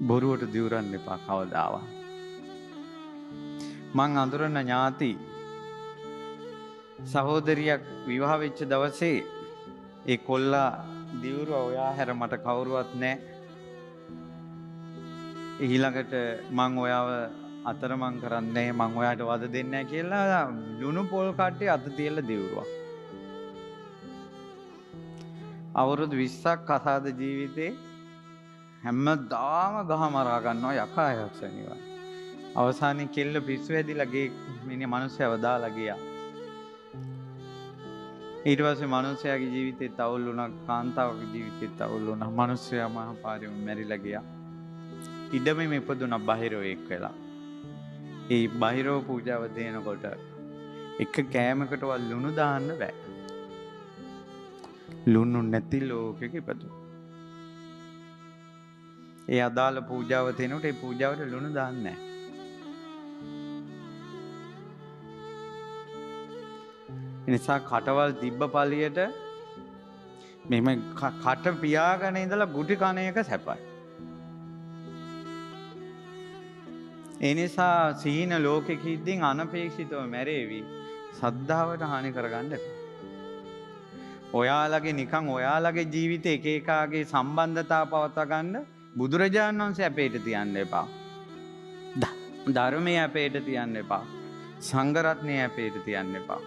බොරුවට දිවුරන්න එපා කවදාවත්. මං අඳුරන ඥාති සහෝදරියක් විවාහ වෙච්ච දවසේ ඒ කොල්ලා දිවුරුව ඔයා හැර මට කවුරුවත් නැහැ. ඊළඟට මං ඔයාව අතරමං කරන්නේ මං ඔයාට වද දෙන්නේ නැහැ කියලා ලුණු පොල් කට්ටේ අත තියලා දිවුරුවා. අවුරුදු 20ක් කසාද ජීවිතේ හැමදාම ගහ මරා ගන්නවා යකා යක්ෂණිවා. අවසානයේ කෙල්ල පිස්සු හැදිලා ගේ මිනිහ මිනිස්සයව දාලා ගියා. ඊට පස්සේ මිනිස්සයාගේ ජීවිතේත් අවුල් වුණා, කාන්තාවගේ ජීවිතේත් අවුල් වුණා. මිනිස්සයා මහා පාරෙම මැරිලා ගියා. ඉඩමෙම ඉපදුණා බහිරව එක් වෙලා. ඒ බහිරව පූජාව දෙනකොට එක කෑමකටවත් ලුණු දාන්න බෑ. ලුණු නැති ලෝකෙක ඉපදුණා. ඒ අදාළ පූජාව දෙනකොට ඒ පූජාවට ලුණු දාන්නේ නැහැ. නිසා කටවල් තිබ්බ පළියට මෙහෙම කට පියාගෙන ඉඳලා ගුටි කණ එක සැපයි. ඒ නිසා සීන ලෝකෙක ඉඳින් අනපේක්ෂිතව මැරේවි. සද්ධාවට හානි කරගන්න එපා. ඔයාලගේ නිකන් ඔයාලගේ ජීවිතේ එක එකාගේ සම්බන්ධතා පවත්වා ගන්න බුදුරජාණන් වහන්සේ අපේට තියන්න එපා. ධර්මයේ අපේට තියන්න එපා. සංඝ රත්නයේ අපේට තියන්න එපා.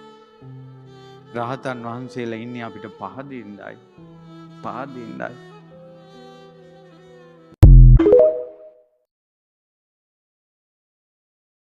රහතන් වහන්සේලා ඉන්නේ අපිට පහදින්නයි.